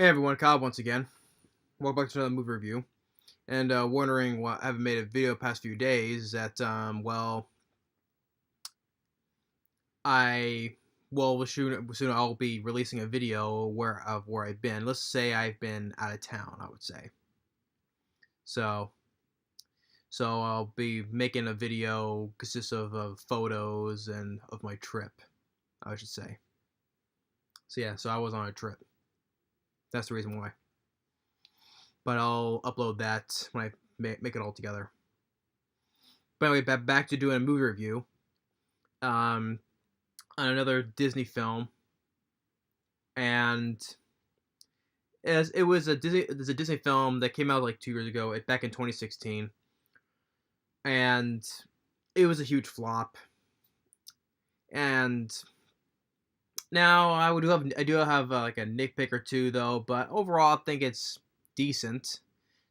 Hey everyone, Kyle once again. Welcome back to another movie review. And wondering why I haven't made a video the past few days. That I soon I'll be releasing a video where I've been. Let's say I've been out of town. I would say. So I'll be making a video consists of photos and of my trip. I should say. So I was on a trip. That's the reason why. But I'll upload that when I make it all together. But anyway, back to doing a movie review. On another Disney film, and it was a Disney film that came out like 2 years ago, back in 2016, and it was a huge flop. And now I do have like a nitpick or two though, but overall I think it's decent,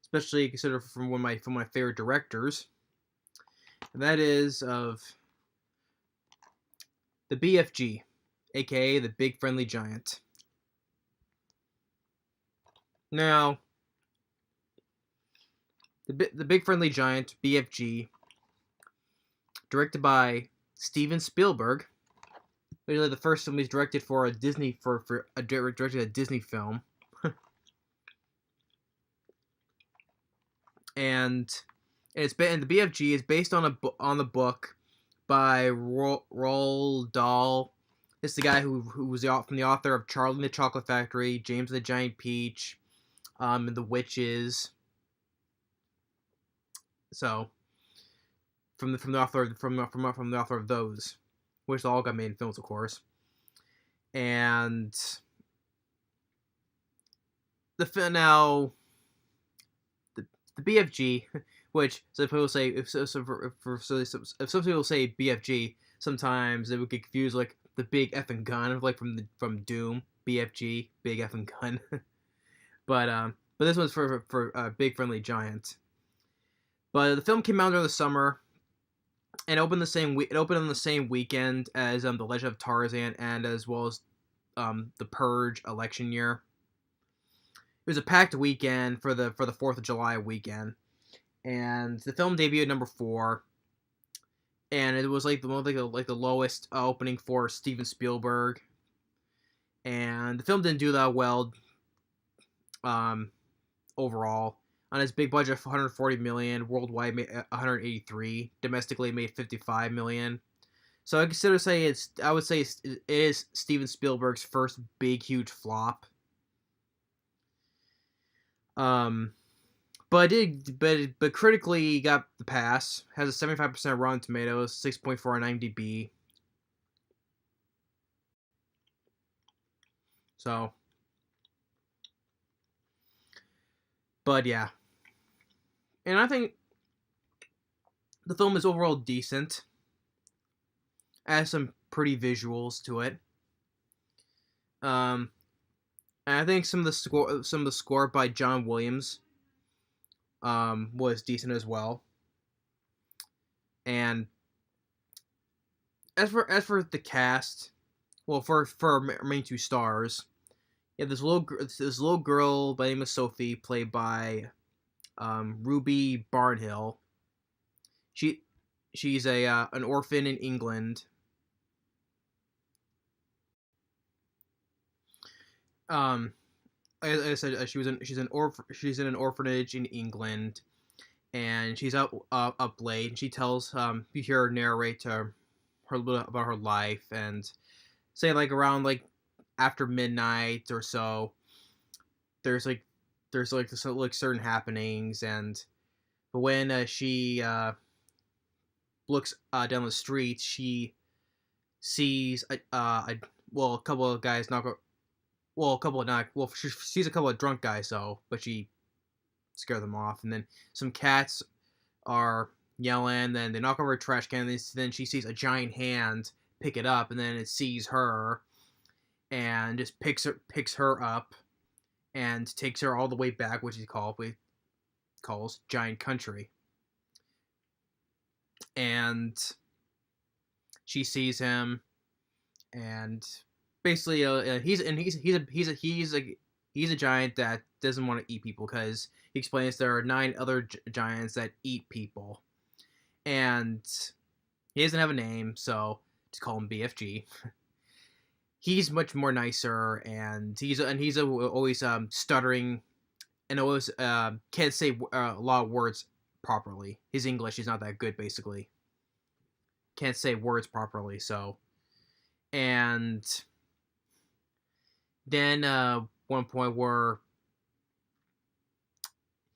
especially considered from one of my favorite directors, and that is of the BFG, aka the Big Friendly Giant. Now, the Big Friendly Giant, BFG, directed by Steven Spielberg. Literally the first film he's directed for a Disney directed a Disney film. and the BFG is based on the book by Roald Dahl. It's the guy who was from the author of Charlie and the Chocolate Factory, James and the Giant Peach, and The Witches. So from the author of those, which all got made in films, of course. And the BFG, which some people say if some people say BFG, sometimes they would get confused like the big effing gun, like from Doom, BFG, big effing gun. but this one's for Big Friendly Giant. But the film came out during the summer, and opened on the same weekend as The Legend of Tarzan, and as well as The Purge election year. It was a packed weekend for the 4th of July weekend, and the film debuted at number 4, and it was like the lowest opening for Steven Spielberg, and the film didn't do that well overall. On its big budget of $140 million, worldwide made $183 million, domestically made $55 million. So I would say it is Steven Spielberg's first big huge flop. But critically got the pass. Has a 75% Rotten Tomatoes, 6.4 on IMDb. So, but yeah. And I think the film is overall decent. Has some pretty visuals to it. And I think some of the score by John Williams was decent as well. And as for the cast, well, for our main two stars, you have this little girl by the name of Sophie, played by Ruby Barnhill. She's an orphan in England. Like I said, she's in an orphanage in England, and she's up late. And she tells you hear her narrate to her a little bit about her life, and say like around like after midnight or so, there's this like certain happenings, but when she looks down the street, she sees a couple of guys she sees a couple of drunk guys but she scared them off, and then some cats are yelling, then they knock over a trash can, and then she sees a giant hand pick it up, and then it sees her and just picks her up and takes her all the way back, which he calls Giant Country. And she sees him, and basically he's He's a giant that doesn't want to eat people because he explains there are 9 other giants that eat people, and he doesn't have a name, so just call him BFG. He's much more nicer, and he's always stuttering, and always can't say a lot of words properly. His English is not that good, basically. Can't say words properly, so. And then one point where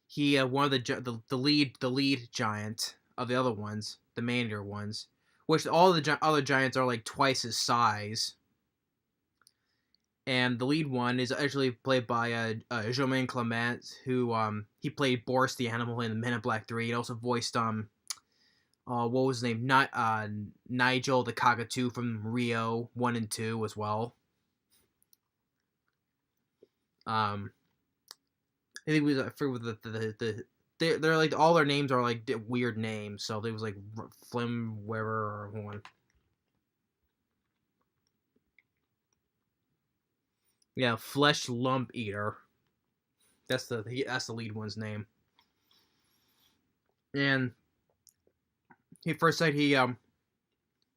he one of the lead giant of the other ones, the manager ones, which all the other giants are like twice his size. And the lead one is actually played by Jermaine Clement, who he played Boris the Animal in Men in Black 3. He also voiced what was his name? Not Nigel the Cockatoo from Rio 1 and 2 as well. I think it was I forget what they're like all their names are like weird names, so there was like Flim Weaver or one. Yeah, Flesh Lump Eater. That's the lead one's name. And he first said he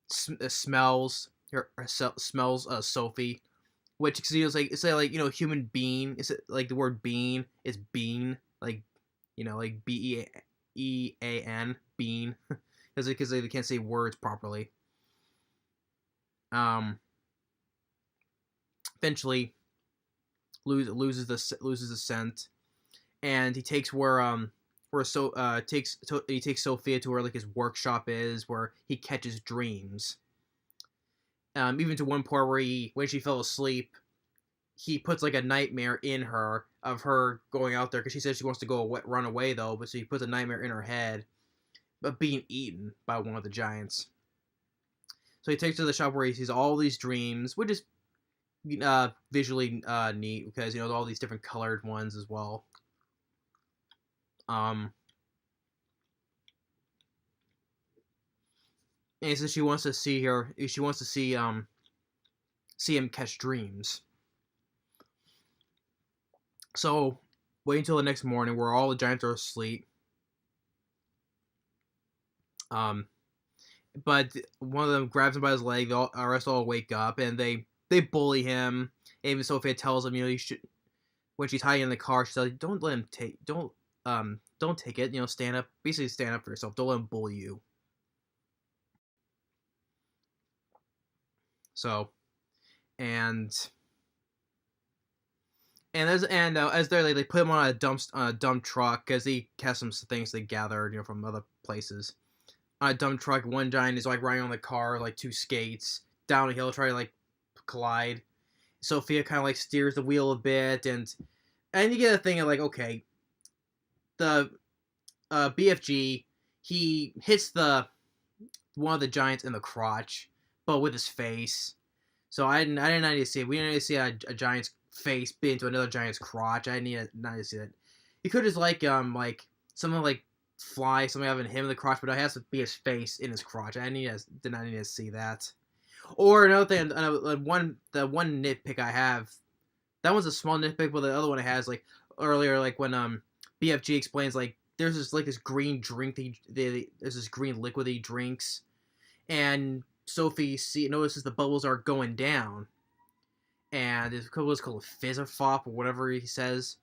smells Sophie, which cause it's like human being. It's like the word bean is bean, like like BEAN bean, because they can't say words properly. Eventually loses the scent, and he takes he takes Sophia to where like his workshop is, where he catches dreams. Even to one point where when she fell asleep, he puts like a nightmare in her of her going out there because she says she wants to run away though, but so he puts a nightmare in her head of being eaten by one of the giants. So he takes her to the shop where he sees all these dreams, which is visually neat because all these different colored ones as well. And so she wants to see him catch dreams. So wait until the next morning where all the giants are asleep. But one of them grabs him by his leg. The rest all wake up and they bully him. Even Sophia tells him, you should. When she's hiding in the car, she says, "Don't let him take. Don't take it. Stand up. Basically, stand up for yourself. Don't let him bully you." So, as they put him on a dump truck because he has some things they gathered from other places. On a dump truck, one giant is like riding on the car like 2 skates down a hill, trying to like collide. Sophia kind of like steers the wheel a bit, and you get a thing of like, okay, the BFG, he hits one of the giants in the crotch, but with his face. So I didn't need to see it. We didn't need to see a giant's face bit into another giant's crotch. I didn't need to see it. He could just like something like fly, something having him in the crotch, but it has to be his face in his crotch. Did not need to see that. Or another thing, the one nitpick I have, that one's a small nitpick, but the other one I has like earlier, like when BFG explains like there's this green drink there's this green liquid he drinks, and Sophie notices the bubbles are going down, and it's what's called a Fizz-a-Fop or whatever he says,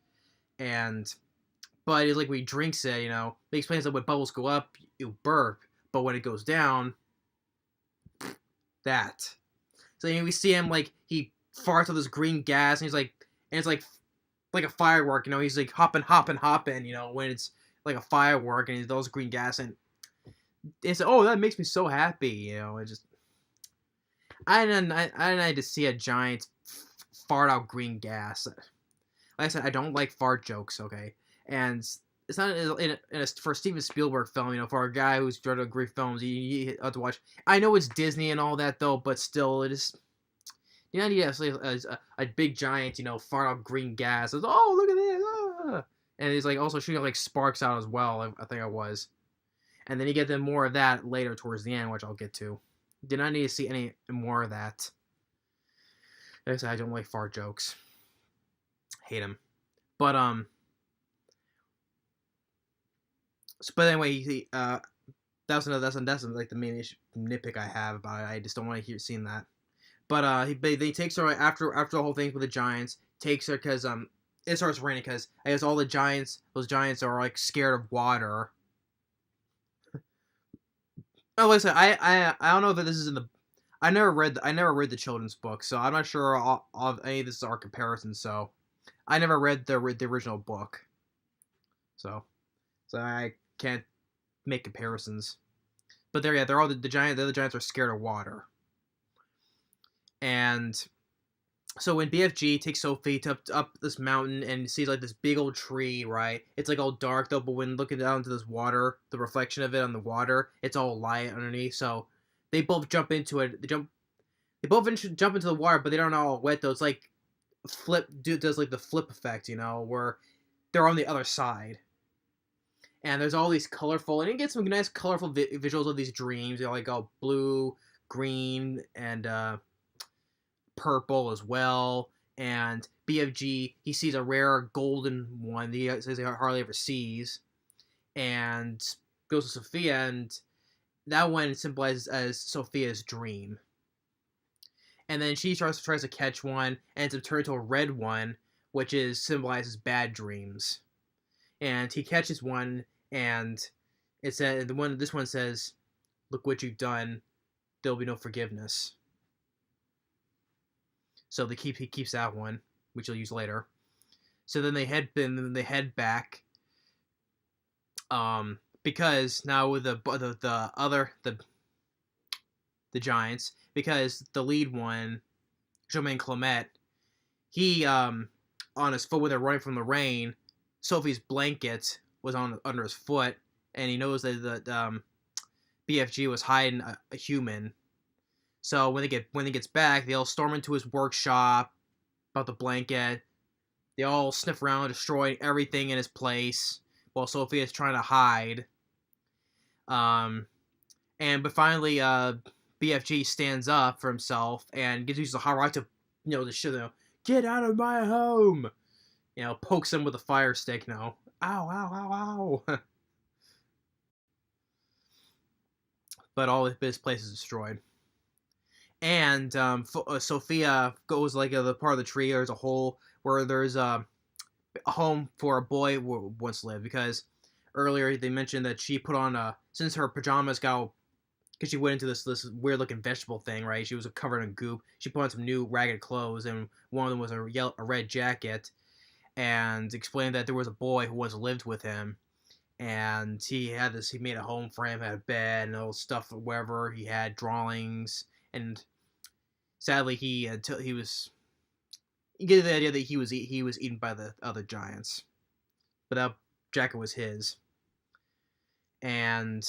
but it's like when he drinks it, he explains that when bubbles go up, you burp, but when it goes down, that. So we see him like he farts all this green gas, and it's like a firework, he's like hopping, when it's like a firework, and those green gas, and it's that makes me so happy, it just. I didn't need to see a giant fart out green gas. Like I said, I don't like fart jokes, okay? And it's not for a Steven Spielberg film, for a guy who's trying to great films, you have to watch. I know it's Disney and all that, though, but still, it is. You need to see a big giant, fart out green gas. It's, oh, look at this! Ah! And he's like also shooting like sparks out as well. I think it was. And then you get more of that later towards the end, which I'll get to. Did not need to see any more of that. Like I said, I don't like fart jokes. hate him. But but anyway, that's like the main nitpick I have about it. I just don't want to hear seeing that. But they takes her after the whole thing with the giants. Takes her because it starts raining because I guess all those giants are like scared of water. Oh, listen, I don't know if this is in the. I never read the children's book, so I'm not sure all any of this are comparisons. So I never read the original book, so I can't make comparisons. But they're all the other giants are scared of water. And so when BFG takes Sophie up this mountain and sees like this big old tree, right? It's like all dark though, but when looking down into this water, the reflection of it on the water, it's all light underneath. So they both jump into it. They both jump into the water, but they don't all wet though. It's like does like the flip effect, where they're on the other side. And there's all these colorful, and you get some nice colorful visuals of these dreams. Like all blue, green, and purple as well. And BFG, he sees a rare golden one that he says he hardly ever sees, and goes to Sophia, and that one symbolizes as Sophia's dream. And then she tries to catch one, and it's turned to a red one, which symbolizes bad dreams. And he catches one, and it said this one says, "Look what you've done. There'll be no forgiveness." So he keeps that one, which he'll use later. So then they head back. Because now with the giants, because the lead one, Jermaine Clement, he on his foot when they're running from the rain, Sophie's blanket was under his foot, and he knows that BFG was hiding a human. So when he gets back, they all storm into his workshop about the blanket. They all sniff around, destroying everything in his place, while Sophia's trying to hide. But finally, BFG stands up for himself and gives the hot right to, get out of my home. Pokes him with a fire stick. Ow, ow, ow, ow. But all his place is destroyed. And Sophia goes like the part of the tree. There's a hole where there's a home for a boy who once lived, because earlier they mentioned that she put on since her pajamas got, because she went into this weird looking vegetable thing, right? She was covered in goop. She put on some new ragged clothes, and one of them was a red jacket, and explained that there was a boy who once lived with him, and he made a home for him, had a bed and all stuff, wherever he had drawings, and sadly you get the idea that he was eaten by the other giants, but that jacket was his. And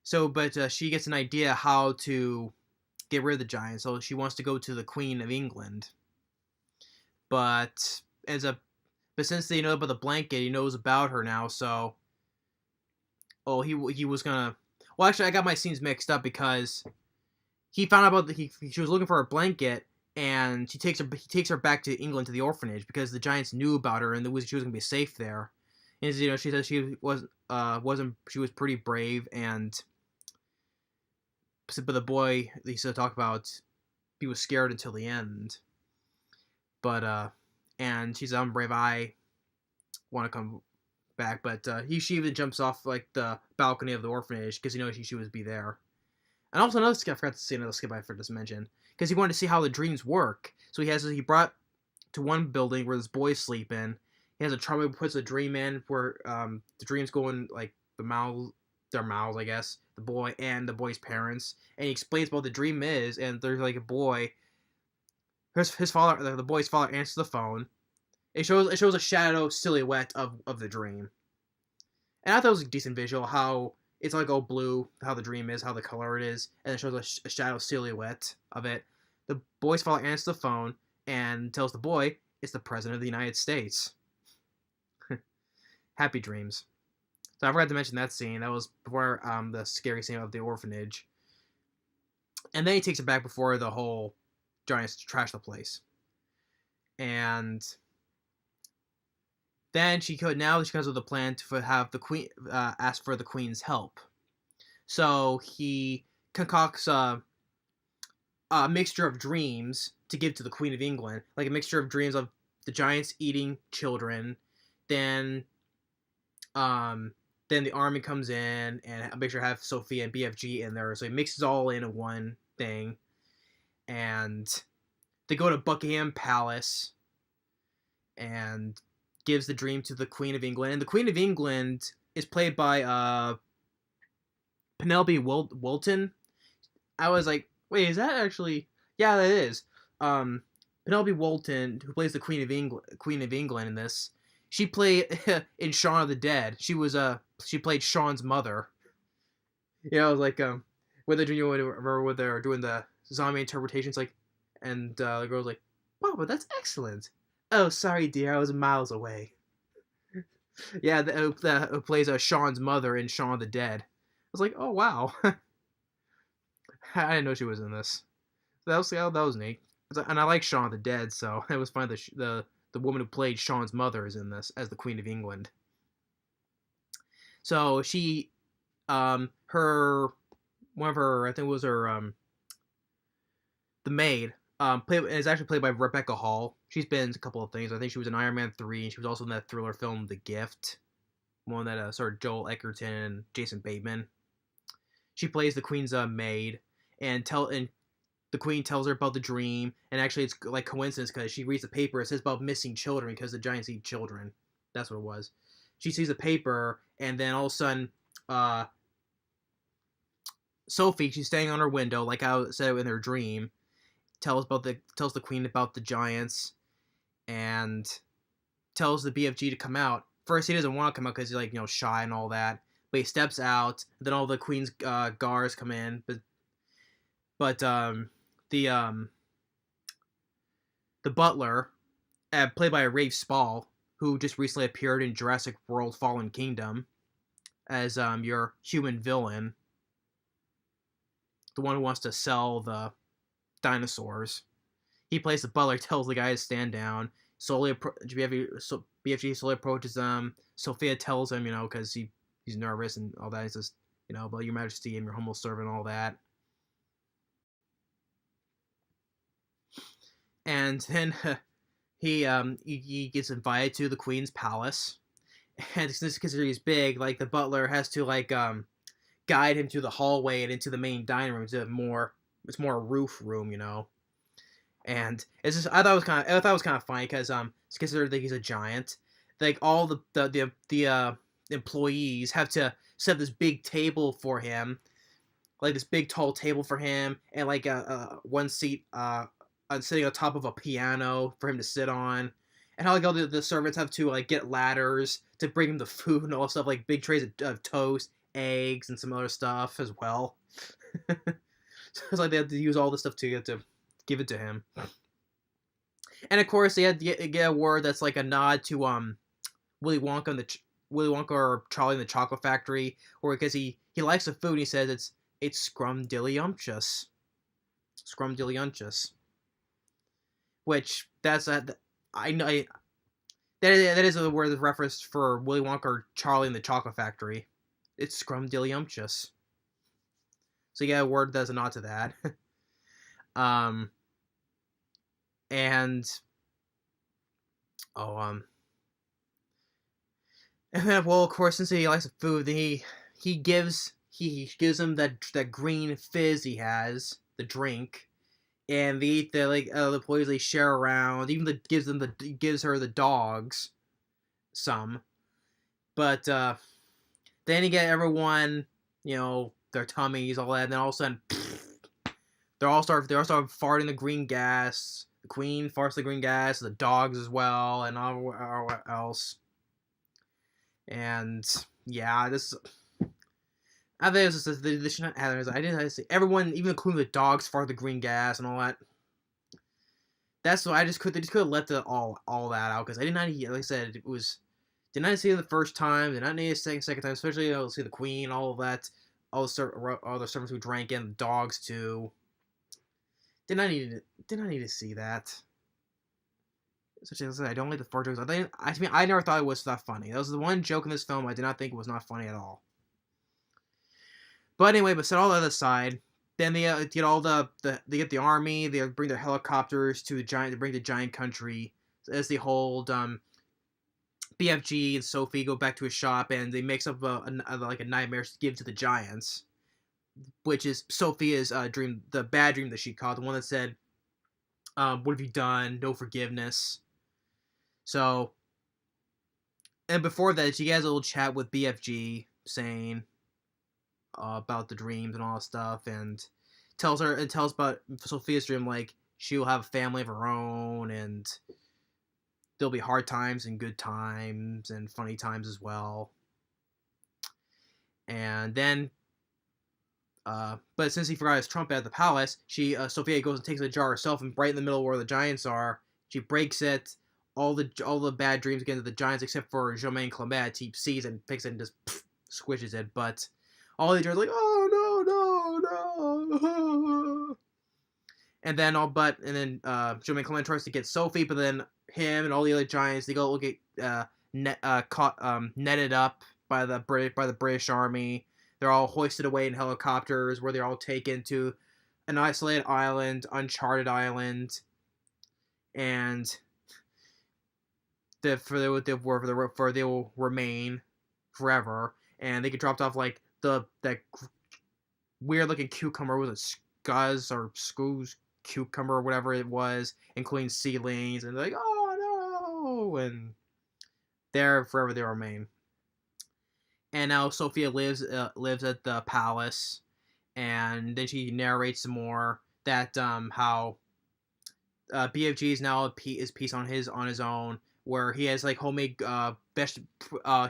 so, but she gets an idea how to get rid of the giants. So she wants to go to the Queen of England. But since they know about the blanket, he knows about her now. So, he was gonna. Well, actually, I got my scenes mixed up because he found out about she was looking for a blanket, and he takes her back to England to the orphanage because the giants knew about her and she was gonna be safe there. And she said she was pretty brave, and but the boy they still talk about, he was scared until the end. But and she said, "I'm brave. I want to come back." But she even jumps off like the balcony of the orphanage because she would be there. And also another skip, I forgot to say another skip I forgot to mention, because he wanted to see how the dreams work. So he brought to one building where this boy's sleeping. He has a trolley, puts a dream in where the dreams go in like their mouths, I guess, the boy and the boy's parents, and he explains what the dream is. And there's like a boy. His father, the boy's father, answers the phone. It shows a shadow silhouette of the dream, and I thought it was a decent visual. How it's like all blue, how the dream is, how the color it is, and it shows a shadow silhouette of it. The boy's father answers the phone and tells the boy it's the President of the United States. Happy dreams. So I forgot to mention that scene. That was before the scary scene of the orphanage. And then he takes it back before the whole giants trash the place. And then she comes with a plan to have the queen ask for the queen's help. So he concocts a mixture of dreams to give to the Queen of England, like a mixture of dreams of the giants eating children, then um, then the army comes in and make sure to have Sophia and BFG in there. So he mixes all in one thing, and they go to Buckingham Palace and gives the dream to the Queen of England. And the Queen of England is played by Penelope Wilton. I was like, wait, is that actually? Yeah, that is. Penelope Wilton, who plays the Queen of England in this, she played in Shaun of the Dead. She played Sean's mother. You know, like when they're doing, remember when they're doing the zombie interpretations, like, and the girl's like, Papa, that's excellent. Oh, sorry, dear, I was miles away. Yeah, who plays Sean's mother in Shaun of the Dead. I was like, oh wow, I didn't know she was in this. That was neat. And I like Shaun of the Dead, so it was fun that the woman who played Sean's mother is in this as the Queen of England. So she, her, one of her, I think it was her, the maid, is actually played by Rebecca Hall. She's been in a couple of things. I think she was in Iron Man 3, and she was also in that thriller film The Gift, one that starred Joel Edgerton and Jason Bateman. She plays the Queen's maid, and the Queen tells her about the dream, and actually it's like coincidence because she reads the paper. It says about missing children because the giants eat children. That's what it was. She sees the paper, and then all of a sudden, Sophie, she's standing on her window, like I said in her dream, tells the Queen about the giants, and tells the BFG to come out. First, he doesn't want to come out because he's like shy and all that. But he steps out. Then all the Queen's guards come in, but the butler, played by Rafe Spall, who just recently appeared in Jurassic World: Fallen Kingdom as your human villain, the one who wants to sell the dinosaurs. He plays the butler, tells the guy to stand down. BFG slowly approaches them. Sophia tells him, because he's nervous and all that. He says, but Your Majesty, I'm your humble servant, and all that. And then he gets invited to the Queen's palace, and since he's big, like the butler has to guide him to the hallway and into the main dining room. It's more a roof room, And it's just I thought it was kind of funny because it's considered that he's a giant. Like all the employees have to set up this big table for him, like this big tall table for him, and like one seat sitting on top of a piano for him to sit on, and how like all the servants have to like get ladders to bring him the food and all stuff, like big trays of toast, eggs, and some other stuff as well. So it's like they have to use all this stuff to give it to him. And of course, they had to get a word that's like a nod to Willy Wonka or Charlie in the Chocolate Factory, or because he likes the food. He says it's scrumdiddlyumptious, which that's I know that is a word that's referenced for Willy Wonka or Charlie in the Chocolate Factory. It's scrumdiddlyumptious. So you get a word that's a nod to that. And then, well, of course, since he likes the food, then he gives him that green fizz he has, the drink, and they eat the employees, they share around. Even gives her the dogs some, but then you get everyone, their tummies, all that, and then all of a sudden, they all start farting the green gas. The Queen farts the green gas, the dogs as well, and all else. And yeah, I think it was just they should not have it. I didn't say everyone, even including the dogs, fart the green gas and all that. That's why they just could have let all that out, because I did not, like I said, did not see it the first time, did not need a second time, especially see the Queen, all of that, all the servants who drank in, the dogs too. Did not need to see that. I don't like the fart jokes. I never thought it was that funny. That was the one joke in this film I did not think was not funny at all. But anyway, set all that aside. Then they get all they get the army. They bring their helicopters to the giant. They bring the giant country as they hold BFG and Sophie go back to a shop, and they mix up a nightmare to give to the giants, which is Sophia's dream, the bad dream that she called, the one that said, "What have you done? No forgiveness." So, and before that, she has a little chat with BFG, saying about the dreams and all that stuff, and tells about Sophia's dream, like she'll have a family of her own, and there'll be hard times and good times and funny times as well. And then, but since he forgot his trumpet at the palace, Sophia goes and takes the jar herself, and right in the middle where the giants are, she breaks it. All the bad dreams get into the giants, except for Germain Clement. He sees it and picks it and just squishes it. But all the giants are like, oh no. And then Germain Clement tries to get Sophie, but then him and all the other giants, they go get netted up by the British army. They're all hoisted away in helicopters, where they're all taken to an isolated island, uncharted island, and they will remain forever. And they get dropped off like that weird looking cucumber, was it scuzz or screws cucumber or whatever it was, including ceilings, and they're like, oh no, and there forever they remain. And now Sophia lives at the palace, and then she narrates some more that how BFG is now is peace on his own, where he has like homemade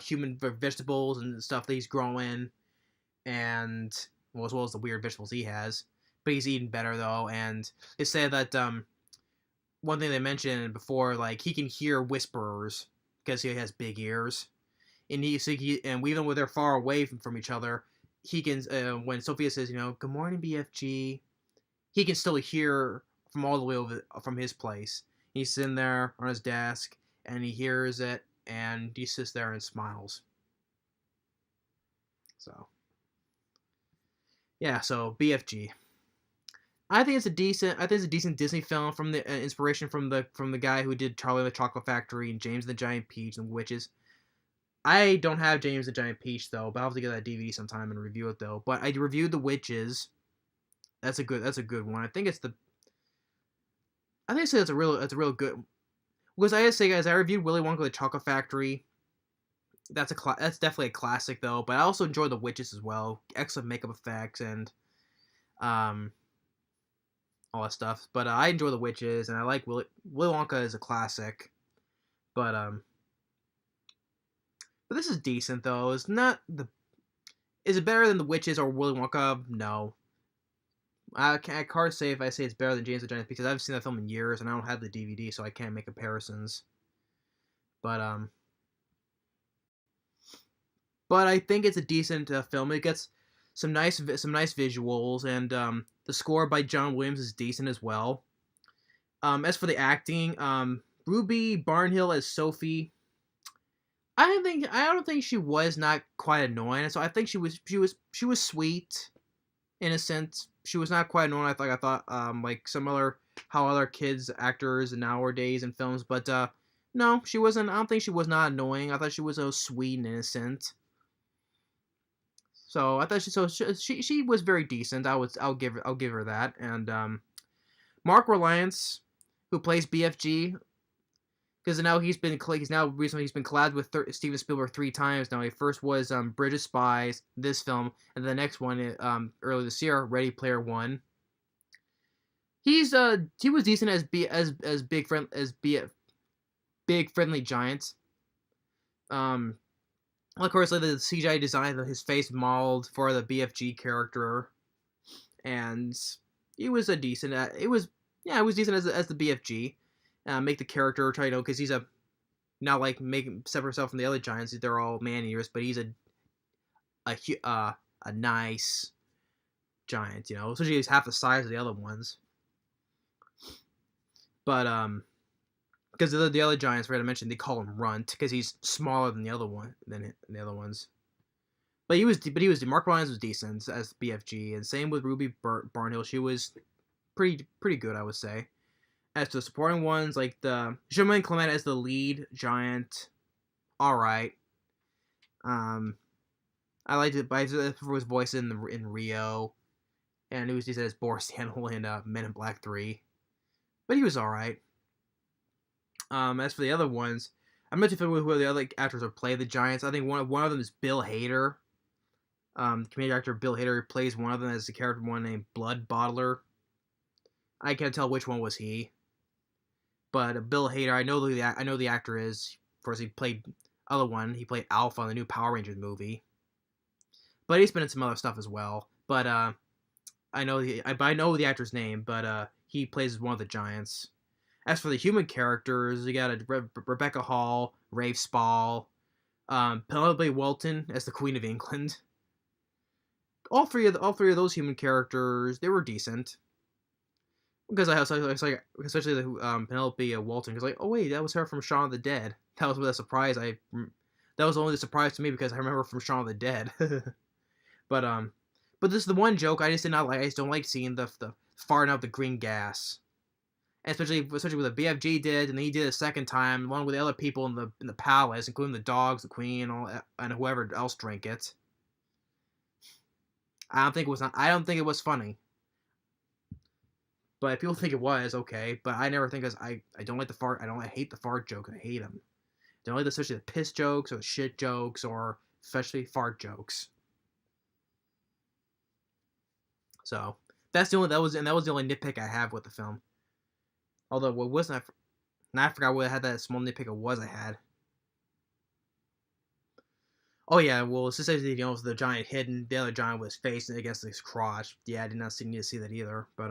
human vegetables and stuff that he's growing, and well, as well as the weird vegetables he has, but he's eating better though. And they say that one thing they mentioned before, like he can hear whisperers because he has big ears, and and even when they're far away from each other, he can when Sophia says, good morning BFG, he can still hear from all the way over from his place. He's sitting there on his desk, and he hears it, and he sits there and smiles. So, yeah. So BFG, I think it's a decent Disney film from the inspiration from the guy who did Charlie and the Chocolate Factory and James and the Giant Peach and Witches. I don't have James and the Giant Peach though, but I'll have to get that DVD sometime and review it though. But I reviewed The Witches. That's a good one. I think it's a real good. Because I gotta say, guys, I reviewed Willy Wonka the Chocolate Factory. That's definitely a classic though. But I also enjoy The Witches as well. Excellent makeup effects and all that stuff. But I enjoy The Witches, and I like Willy Wonka is a classic. But this is decent though. It's not the. Is it better than The Witches or Willy Wonka? No. I can't say if I say it's better than James the Giant because I haven't seen that film in years and I don't have the DVD, so I can't make comparisons. But I think it's a decent film. It gets some nice visuals, and the score by John Williams is decent as well. As for the acting, Ruby Barnhill as Sophie, I don't think she was not quite annoying. So I think she was sweet, innocent. She was not quite annoying. I thought like how other kids actors nowadays in films, but no, she wasn't. I don't think she was not annoying. I thought she was so sweet and innocent. So I thought she was very decent. I'll give her that. And Mark Rylance, who plays BFG, because now he's been collabed with Steven Spielberg 3 times now. He first was Bridge of Spies, this film, and the next one earlier this year, Ready Player One. He was decent as Big Friendly Giant. Of course, like the CGI design of his face modeled for the BFG character, and he was a decent. It was decent as the BFG. Make the character try because he's not like separate himself from the other giants. They're all man-eaters, but he's a nice giant. Especially he's half the size of the other ones. But because the other giants, right? I mentioned they call him Runt because he's smaller than the other one than the other ones. But he was Mark Rylance was decent as BFG, and same with Ruby Barnhill. She was pretty good, I would say. As to the supporting ones, like the Jermaine Clement as the lead giant, all right. I liked it, but for his voice in Rio, and he said as Boris Daniel in Men in Black 3, but he was all right. As for the other ones, I'm not too familiar with who the other actors who play the giants. I think one of them is Bill Hader. The comedic actor Bill Hader plays one of them as the character one named Blood Bottler. I can't tell which one was he, but Bill Hader, I know the actor is. Of course, he played other one. He played Alpha on the new Power Rangers movie, but he's been in some other stuff as well. But I know the actor's name, but he plays one of the giants. As for the human characters, you got Rebecca Hall, Rafe Spall, Penelope Wilton as the Queen of England. All three of those human characters, they were decent. Because especially the Penelope Wilton, because oh wait, that was her from Shaun of the Dead. That was a surprise. That was only the surprise to me because I remember from Shaun of the Dead. but this is the one joke I just did not like. I just don't like seeing the farting out the green gas. Especially with the BFG did, and then he did it a second time, along with the other people in the palace, including the dogs, the queen, and whoever else drank it. I don't think it was funny. But if people think it was, okay. But I never think I don't like the fart. I hate the fart joke. I hate them. I don't like especially the piss jokes or the shit jokes or especially fart jokes. So that was the only nitpick I have with the film. Although what wasn't I forgot what I had that small nitpick it was I had. Oh yeah, well it's just the giant hidden the other giant with his face against his crotch. Yeah, I did not need to see that either. But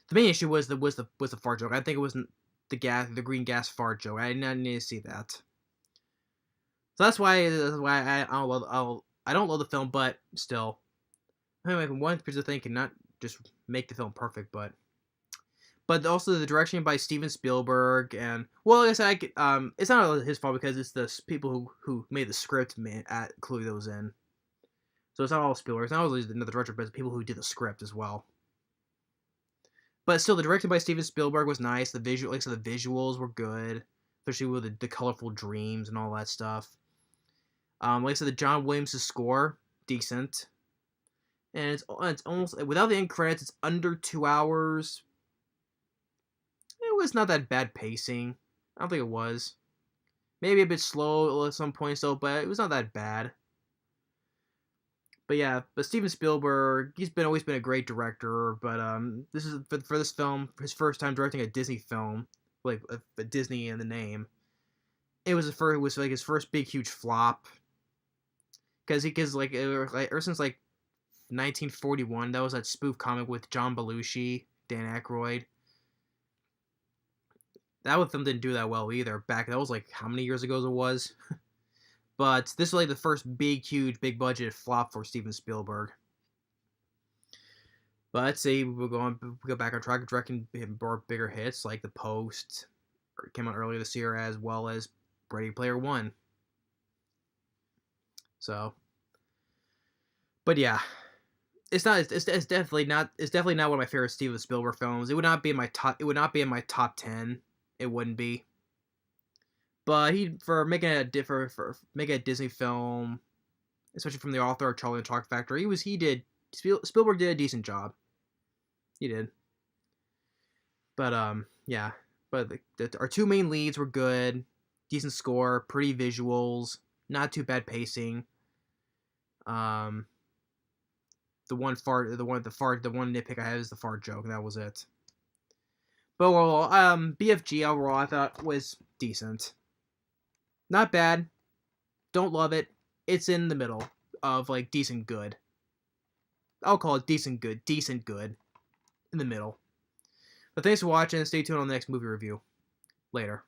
the main issue was the fart joke. I think it wasn't the green gas fart joke. I did not need to see that. So that's why I don't love the film, but still, anyway, one particular thing cannot just make the film perfect, but also the direction by Steven Spielberg, and well, like I said, it's not his fault because it's the people who made the script included those in. So it's not all Spielberg. It's not always another director, but it's the people who did the script as well. But still, the direction by Steven Spielberg was nice. The visuals were good, especially with the colorful dreams and all that stuff. Like I said, the John Williams' score, decent, and it's almost without the end credits, it's under 2 hours. It was not that bad pacing. I don't think it was. Maybe a bit slow at some points though, but it was not that bad. But yeah, Steven Spielberg, he's always been a great director. But this is for this film, his first time directing a Disney film, like a Disney in the name. It was his first big huge flop. Because ever since 1941, that was that spoof comic with John Belushi, Dan Aykroyd. That film didn't do that well either. That was how many years ago it was. But this was the first big budget flop for Steven Spielberg. But let's see, we go back on track, directing bigger hits like The Post, came out earlier this year, as well as Ready Player One. So, but yeah, it's definitely not one of my favorite Steven Spielberg films. It would not be in my top. It would not be in my top 10. It wouldn't be. But for making a Disney film, especially from the author of Charlie and the Chocolate Factory, Spielberg did a decent job. He did. But yeah. But our two main leads were good, decent score, pretty visuals, not too bad pacing. The one nitpick I had is the fart joke, and that was it. But overall, BFG overall I thought was decent. Not bad. Don't love it. It's in the middle of decent good. I'll call it decent good. In the middle. But thanks for watching, and stay tuned on the next movie review. Later.